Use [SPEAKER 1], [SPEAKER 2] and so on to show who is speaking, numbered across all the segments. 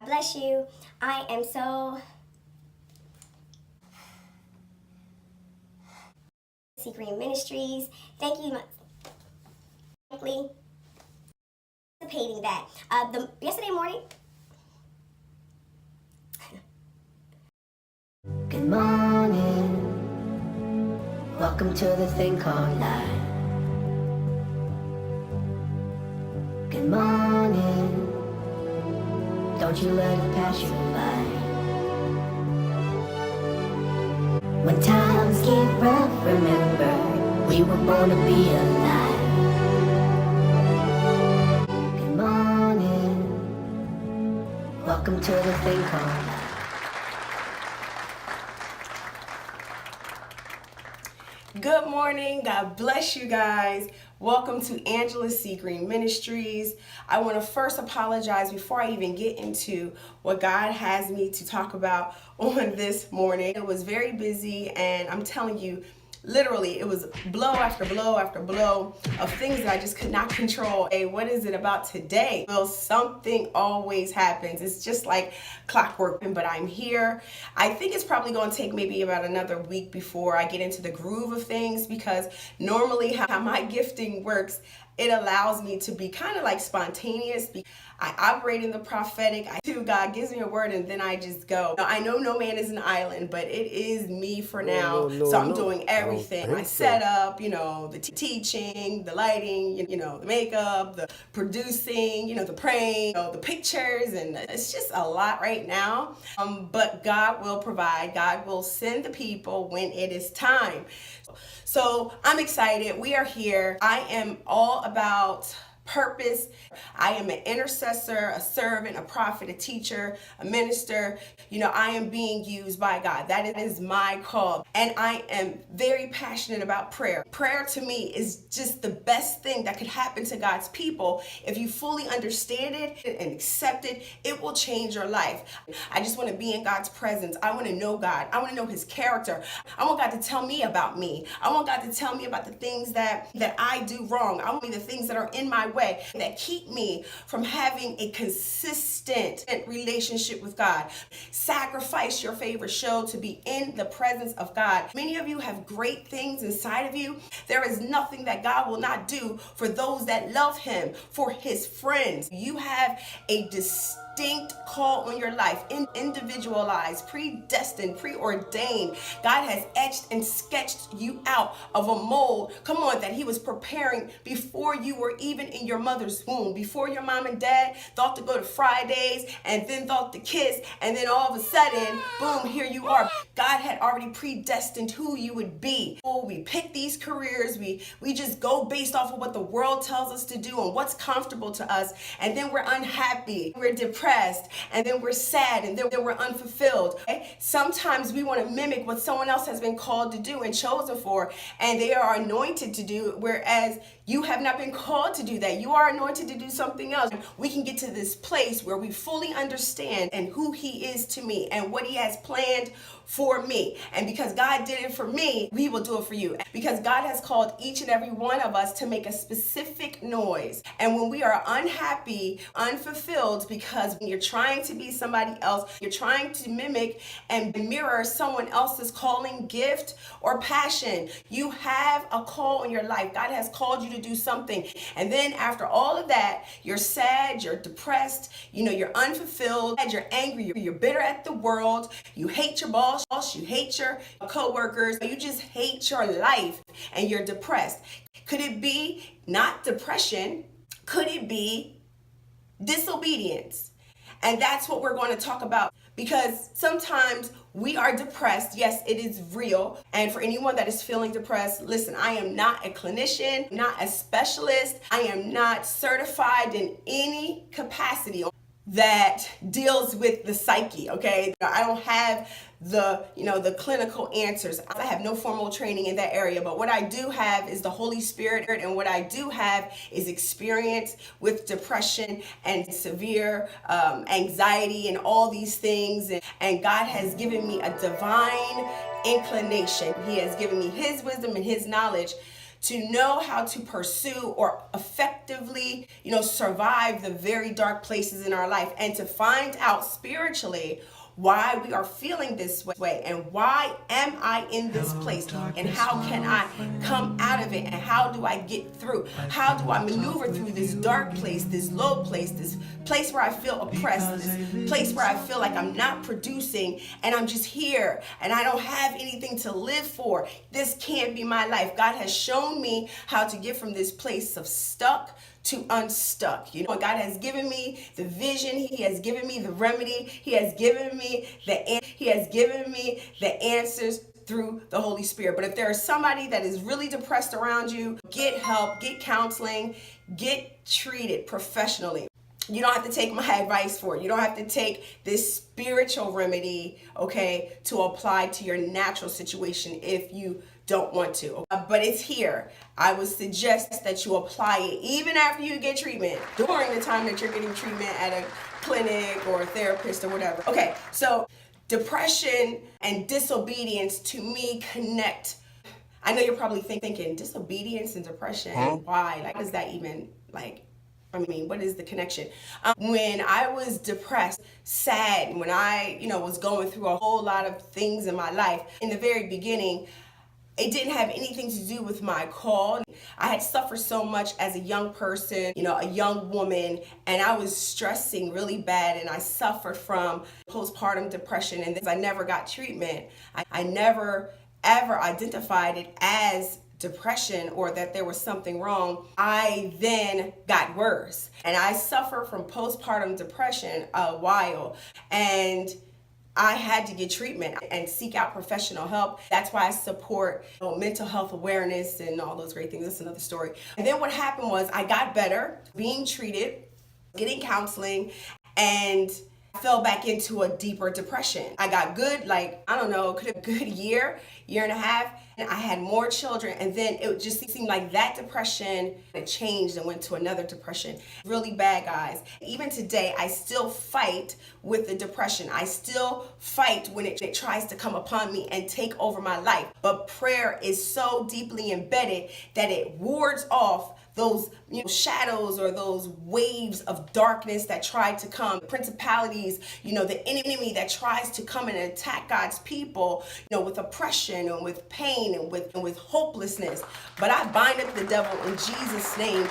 [SPEAKER 1] Bless you. I am so Secret Ministries. Thank you, frankly, anticipating that. Yesterday morning.
[SPEAKER 2] Good morning. Welcome to the thing called life. Good morning. Don't you let it pass you by. When times get rough, remember, we were born to be alive. Good morning. Welcome to the thing called life.
[SPEAKER 3] Good morning. God bless you guys. Welcome to Angela's Sea Green Ministries. I want to first apologize before I even get into what God has me to talk about on this morning. It was very busy, and I'm telling you, literally, it was blow after blow after blow of things that I just could not control. Hey, what is it about today? Well, something always happens. It's just like clockwork, but I'm here. I think it's probably going to take maybe about another week before I get into the groove of things, because normally how my gifting works, it allows me to be kind of like spontaneous. I operate in the prophetic. God gives me a word and then I just go. Now, I know no man is an island, but it is me for now. So I'm doing everything. I set up, the teaching, the lighting, the makeup, the producing, the praying, the pictures, and it's just a lot right now. But God will provide. God will send the people when it is time. So I'm excited. We are here. I am all about purpose. I am an intercessor, a servant, a prophet, a teacher, a minister. I am being used by God. That is my call. And I am very passionate about prayer. Prayer to me is just the best thing that could happen to God's people. If you fully understand it and accept it, it will change your life. I just want to be in God's presence. I want to know God. I want to know his character. I want God to tell me about me. I want God to tell me about the things that I do wrong. I want the things that are in my way that keep me from having a consistent relationship with God. Sacrifice your favorite show to be in the presence of God. Many of you have great things inside of you. There is nothing that God will not do for those that love him, for his friends. You have a distinct call on your life, individualized, predestined, preordained. God has etched and sketched you out of a mold, come on, that he was preparing before you were even in your mother's womb, before your mom and dad thought to go to Fridays and then thought to kiss, and then all of a sudden, boom, here you are. God had already predestined who you would be. We pick these careers, we just go based off of what the world tells us to do and what's comfortable to us, and then we're unhappy, we're depressed, and then we're sad, and then we're unfulfilled. Okay? Sometimes we want to mimic what someone else has been called to do and chosen for, and they are anointed to do, whereas you have not been called to do that. You are anointed to do something else. We can get to this place where we fully understand and who he is to me and what he has planned for me. And because God did it for me, we will do it for you. Because God has called each and every one of us to make a specific noise. And when we are unhappy, unfulfilled, because when you're trying to be somebody else, you're trying to mimic and mirror someone else's calling, gift, or passion, you have a call in your life. God has called you to do something. And then after all of that, you're sad, you're depressed, you're unfulfilled, you're angry, you're bitter at the world, you hate your boss, you hate your coworkers, you just hate your life, and you're depressed. Could it be not depression? Could it be disobedience? And that's what we're going to talk about, because sometimes we are depressed. Yes, it is real. And for anyone that is feeling depressed, listen, I am not a clinician, not a specialist. I am not certified in any capacity that deals with the psyche, okay? I don't have the clinical answers. I have no formal training in that area, but what I do have is the Holy Spirit, and what I do have is experience with depression and severe anxiety and all these things, and God has given me a divine inclination. He has given me his wisdom and his knowledge to know how to pursue or effectively effectively, survive the very dark places in our life, and to find out spiritually why we are feeling this way, and why am I in this place, and how can I come out of it, and how do I get through, how do I maneuver through this dark place, this low place, this place where I feel oppressed, this place where I feel like I'm not producing and I'm just here and I don't have anything to live for. This can't be my life. God has shown me how to get from this place of stuck to unstuck. God has given me the vision. He has given me the remedy. He has given me the answers through the Holy Spirit. But if there is somebody that is really depressed around you, get help, get counseling, get treated professionally. You don't have to take my advice for it. You don't have to take this spiritual remedy, okay, to apply to your natural situation if you don't want to. But it's here. I would suggest that you apply it even after you get treatment, during the time that you're getting treatment at a clinic or a therapist or whatever. Okay, so depression and disobedience to me connect. I know you're probably thinking disobedience and depression. Why? Like, what is that even like? What is the connection? When I was depressed, sad, when I, was going through a whole lot of things in my life, in the very beginning, it didn't have anything to do with my call. I had suffered so much as a young person, a young woman, and I was stressing really bad, and I suffered from postpartum depression, and I never got treatment. I never ever identified it as depression or that there was something wrong. I then got worse, and I suffered from postpartum depression a while, and I had to get treatment and seek out professional help. That's why I support mental health awareness and all those great things. That's another story. And then what happened was I got better, being treated, getting counseling, and I fell back into a deeper depression. I got good, could have a good year and a half, and I had more children, and then it just seemed like that depression had changed and went to another depression. Really bad, guys. Even today, I still fight with the depression. I still fight when it tries to come upon me and take over my life. But prayer is so deeply embedded that it wards off those shadows or those waves of darkness that try to come, principalities, the enemy that tries to come and attack God's people, with oppression and with pain and with hopelessness. But I bind up the devil in Jesus' name.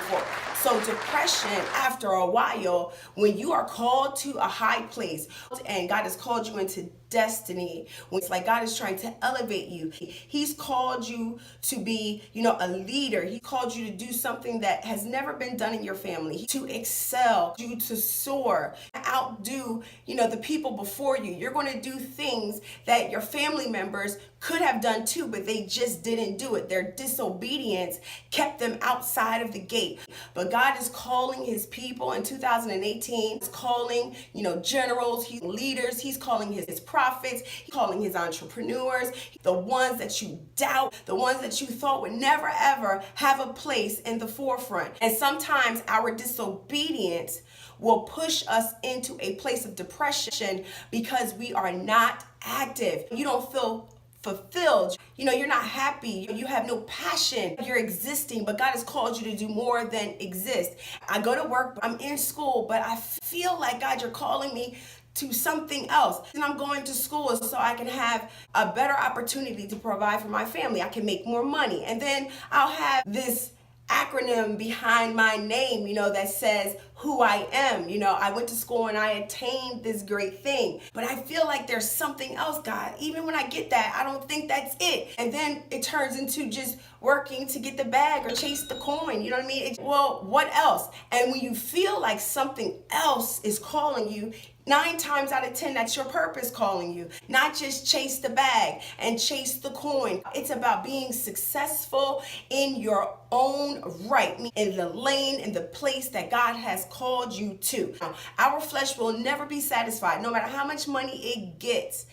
[SPEAKER 3] So depression, after a while, when you are called to a high place and God has called you into destiny, when it's like God is trying to elevate you, He's called you to be, a leader. He called you to do something that has never been done in your family, to excel, you to soar, outdo, the people before you. You're going to do things that your family members could have done too, but they just didn't do it. Their disobedience kept them outside of the gate. But God is calling His people in 2018. He's calling, generals, He's leaders. He's calling His prophets. He's calling His entrepreneurs, the ones that you doubt, the ones that you thought would never ever have a place in the forefront. And sometimes our disobedience will push us into a place of depression because we are not active. You don't feel fulfilled. You're not happy. You have no passion. You're existing, but God has called you to do more than exist. I go to work, I'm in school, but I feel like, God, you're calling me to something else. And I'm going to school so I can have a better opportunity to provide for my family. I can make more money. And then I'll have this acronym behind my name, that says who I am. I went to school and I attained this great thing, but I feel like there's something else, God. Even when I get that, I don't think that's it. And then it turns into just working to get the bag or chase the coin. You know what I mean? Well, what else? And when you feel like something else is calling you, 9 times out of 10, that's your purpose calling you. Not just chase the bag and chase the coin. It's about being successful in your own right, in the lane, in the place that God has called you to. Now, our flesh will never be satisfied, no matter how much money it gets.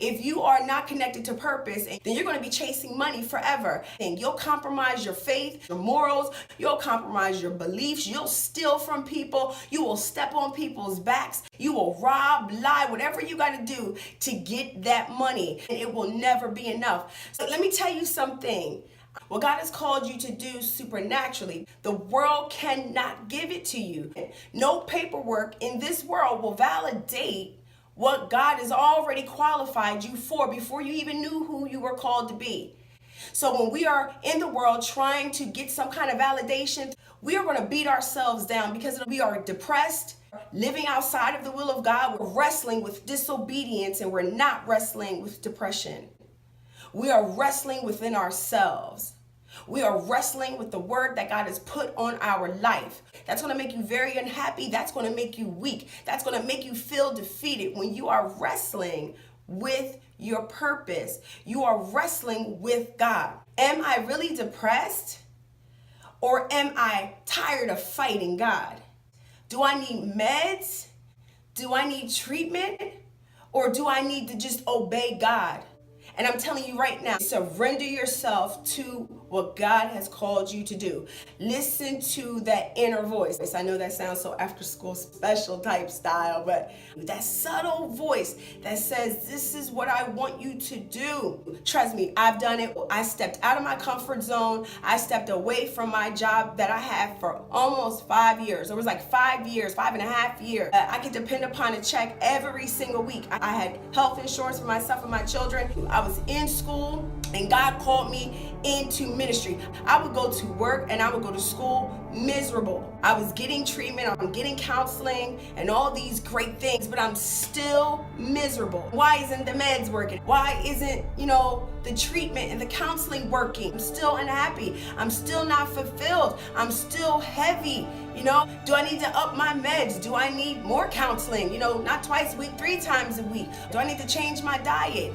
[SPEAKER 3] If you are not connected to purpose, then you're going to be chasing money forever. And you'll compromise your faith, your morals, you'll compromise your beliefs, you'll steal from people, you will step on people's backs, you will rob, lie, whatever you got to do to get that money. And it will never be enough. So let me tell you something. What God has called you to do supernaturally, the world cannot give it to you. No paperwork in this world will validate what God has already qualified you for before you even knew who you were called to be. So when we are in the world trying to get some kind of validation, we are going to beat ourselves down because we are depressed, living outside of the will of God. We're wrestling with disobedience, and we're not wrestling with depression. We are wrestling within ourselves. We are wrestling with the word that God has put on our life. That's going to make you very unhappy. That's going to make you weak. That's going to make you feel defeated when you are wrestling with your purpose. You are wrestling with God. Am I really depressed? Or am I tired of fighting God? Do I need meds? Do I need treatment? Or do I need to just obey God? And I'm telling you right now, surrender yourself to what God has called you to do. Listen to that inner voice. I know that sounds so after school special type style, but that subtle voice that says, this is what I want you to do. Trust me, I've done it. I stepped out of my comfort zone. I stepped away from my job that I had for almost 5 years. It was like 5 years, 5.5 years. I could depend upon a check every single week. I had health insurance for myself and my children. I was in school, and God called me into ministry. I would go to work and I would go to school miserable. I was getting treatment, I'm getting counseling and all these great things, but I'm still miserable. Why isn't the meds working? Why isn't, the treatment and the counseling working? I'm still unhappy. I'm still not fulfilled. I'm still heavy. Do I need to up my meds? Do I need more counseling? Not twice a week, 3 times a week. Do I need to change my diet?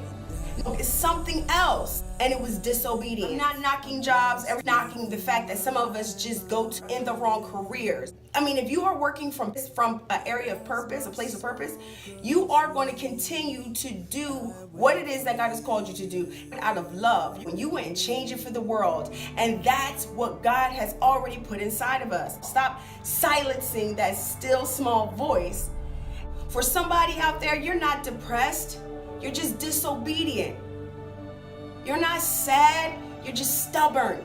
[SPEAKER 3] It's something else. And it was disobedience. I'm not knocking jobs, knocking the fact that some of us just go in the wrong careers. I mean, if you are working from an area of purpose, a place of purpose, you are going to continue to do what it is that God has called you to do out of love. When you went and changed it for the world. And that's what God has already put inside of us. Stop silencing that still small voice. For somebody out there, you're not depressed. You're just disobedient. You're not sad. You're just stubborn.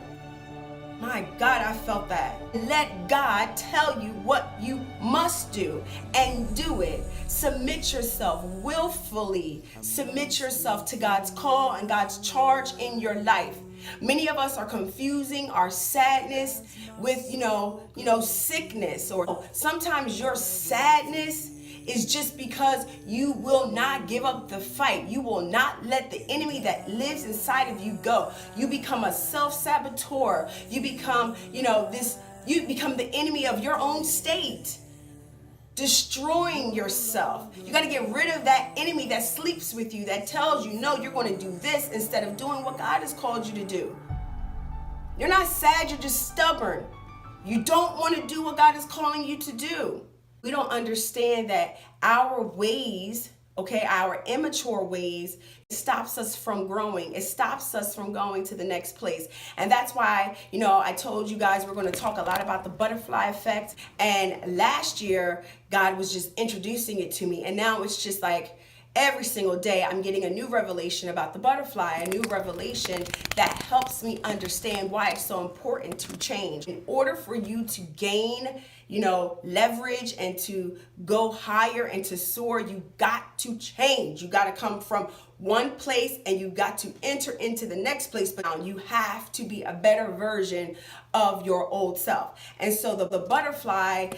[SPEAKER 3] My God, I felt that. Let God tell you what you must do and do it. Submit yourself willfully. Submit yourself to God's call and God's charge in your life. Many of us are confusing our sadness with, sickness, or sometimes your sadness is just because you will not give up the fight. You will not let the enemy that lives inside of you go. You become a self-saboteur. You become, you become the enemy of your own state, destroying yourself. You got to get rid of that enemy that sleeps with you, that tells you, no, you're going to do this instead of doing what God has called you to do. You're not sad, you're just stubborn. You don't want to do what God is calling you to do. We don't understand that our ways, our immature ways, stops us from growing. It stops us from going to the next place. And that's why, I told you guys we're going to talk a lot about the butterfly effect. And last year, God was just introducing it to me. And now it's just like every single day I'm getting a new revelation about the butterfly, a new revelation that helps me understand why it's so important to change. In order for you to gain leverage and to go higher and to soar, you got to change. You got to come from one place and you got to enter into the next place. But now you have to be a better version of your old self. And so the butterfly,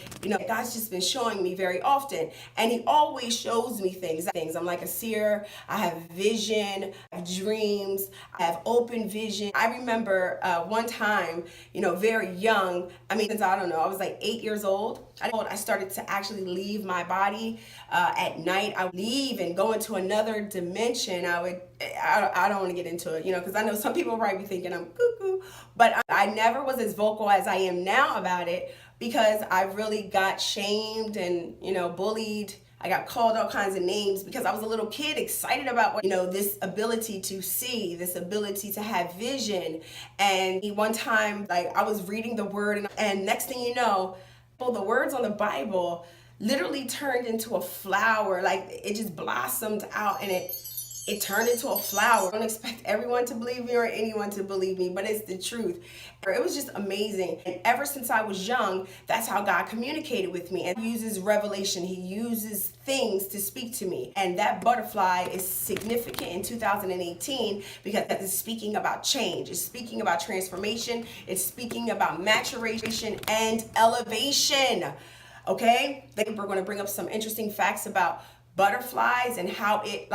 [SPEAKER 3] God's just been showing me very often. And he always shows me things. I'm like a seer. I have vision, I have dreams, I have open vision. I remember one time, very young, since I was like 8 years old, I started to actually leave my body at night. I would leave and go into another dimension. I don't want to get into it, because I know some people might be thinking I'm cuckoo, but I never was as vocal as I am now about it, because I really got shamed and, bullied. I got called all kinds of names because I was a little kid excited about this ability to see, this ability to have vision. And one time, I was reading the word, and next thing you know, the words on the Bible literally turned into a flower. It just blossomed out, and it it turned into a flower. I don't expect everyone to believe me or anyone to believe me, but it's the truth. It was just amazing. And ever since I was young, that's how God communicated with me. And He uses revelation. He uses things to speak to me. And that butterfly is significant in 2018 because it's speaking about change. It's speaking about transformation. It's speaking about maturation and elevation. Okay? Then we're going to bring up some interesting facts about butterflies and how it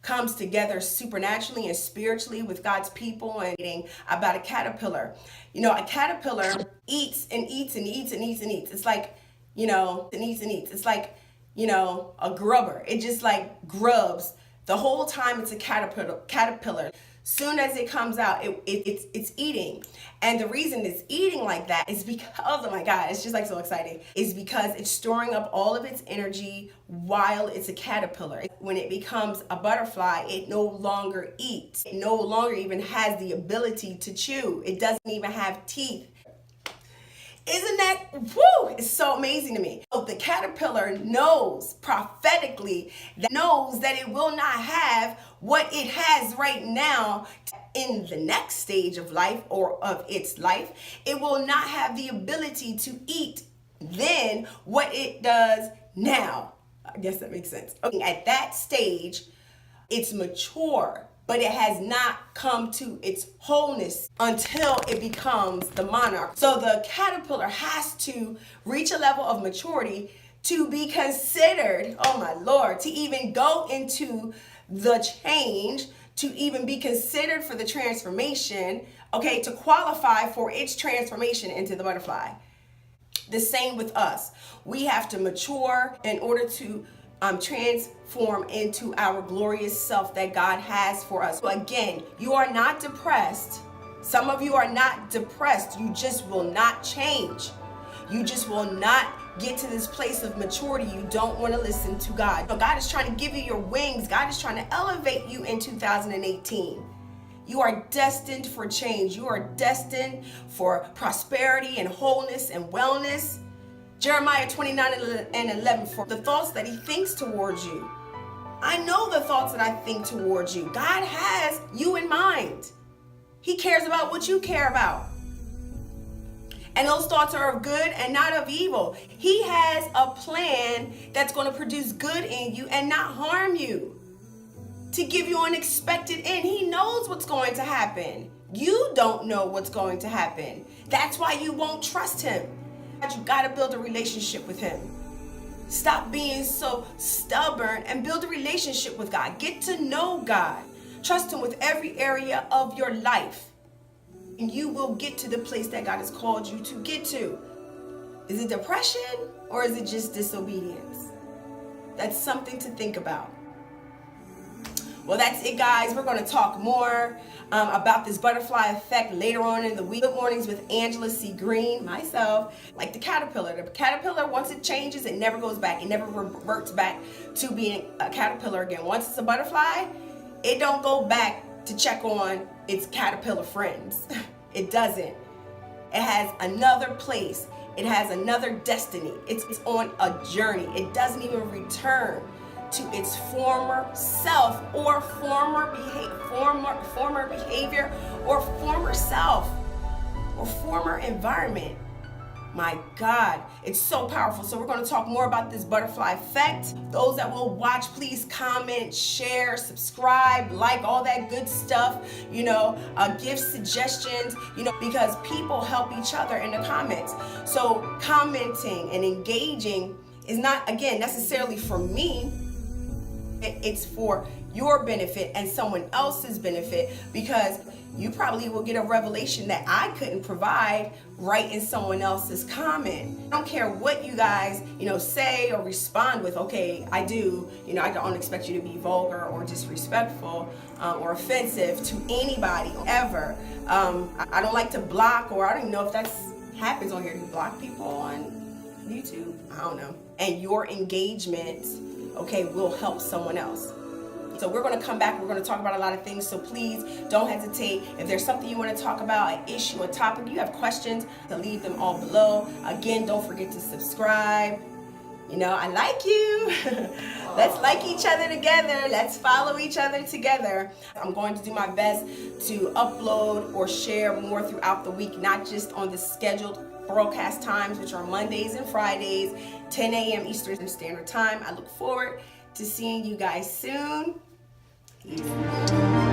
[SPEAKER 3] comes together supernaturally and spiritually with God's people, and about a caterpillar. A caterpillar eats and eats and eats and eats and eats. It's like, and eats and eats. It's like, a grubber. It just grubs the whole time. It's a caterpillar. Soon as it comes out, it's eating. And the reason it's eating like that is because, oh my God, it's just so exciting, is because it's storing up all of its energy while it's a caterpillar. When it becomes a butterfly, it no longer eats. It no longer even has the ability to chew. It doesn't even have teeth. Isn't that, woo, it's so amazing to me. So the caterpillar knows prophetically, knows that it will not have what it has right now in the next stage of life or of its life. It will not have the ability to eat then what it does now. I guess that makes sense. Okay, at that stage, it's mature, but it has not come to its wholeness until it becomes the monarch. So the caterpillar has to reach a level of maturity to be considered, oh my Lord, to even go into the change, to even be considered for the transformation, okay, to qualify for its transformation into the butterfly. The same with us. We have to mature in order to transform into our glorious self that God has for us. So again, you are not depressed. Some of you are not depressed. You just will not change. You just will not get to this place of maturity. You don't want to listen to God. So God is trying to give you your wings. God is trying to elevate you in 2018. You are destined for change. You are destined for prosperity and wholeness and wellness. Jeremiah 29:11, for the thoughts that He thinks towards you. I know the thoughts that I think towards you. God has you in mind. He cares about what you care about. And those thoughts are of good and not of evil. He has a plan that's going to produce good in you and not harm you, to give you an expected end. He knows what's going to happen. You don't know what's going to happen. That's why you won't trust Him. You got to build a relationship with Him. Stop being so stubborn and build a relationship with God. Get to know God. Trust Him with every area of your life. And you will get to the place that God has called you to get to. Is it depression or is it just disobedience? That's something to think about. Well, that's it, guys. We're going to talk more about this butterfly effect later on in the week. Good mornings with Angela C. Green, myself. Like the caterpillar. The caterpillar, once it changes, it never goes back. It never reverts back to being a caterpillar again. Once it's a butterfly, it don't go back to check on its caterpillar friends. It doesn't. It has another place. It has another destiny. It's on a journey. It doesn't even return to its former self or former behavior or former self or former environment. My God, it's so powerful. So we're going to talk more about this butterfly effect. Those that will watch, please comment, share, subscribe, like all that good stuff, give suggestions, because people help each other in the comments. So commenting and engaging is not, again, necessarily for me. It's for your benefit and someone else's benefit, because you probably will get a revelation that I couldn't provide right in someone else's comment. I don't care what you guys, say or respond with. Okay, I do. I don't expect you to be vulgar or disrespectful or offensive to anybody ever. I don't like to block, or I don't even know if that happens on here. Do you block people on YouTube? I don't know. And your engagement, okay, will help someone else. So we're going to come back. We're going to talk about a lot of things. So please don't hesitate. If there's something you want to talk about, an issue, a topic, you have questions, to leave them all below. Again, don't forget to subscribe. You know, I like you. Let's like each other together. Let's follow each other together. I'm going to do my best to upload or share more throughout the week, not just on the scheduled broadcast times, which are Mondays and Fridays, 10 a.m. Eastern Standard Time. I look forward to seeing you guys soon. Peace.